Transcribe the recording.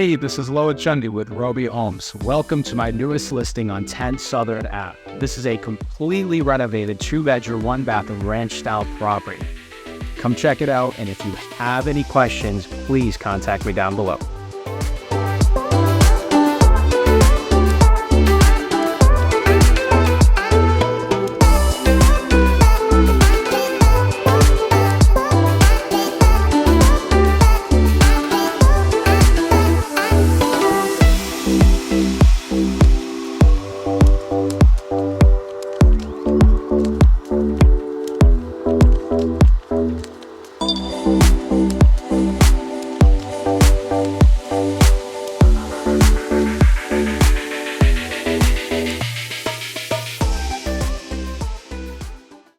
Hey, this is Lohith Chundi with Rovi Homes. Welcome to my newest listing on 10 Southern Ave. This is a completely renovated 2-bedroom, 1-bathroom ranch-style property. Come check it out, and if you have any questions, please contact me down below.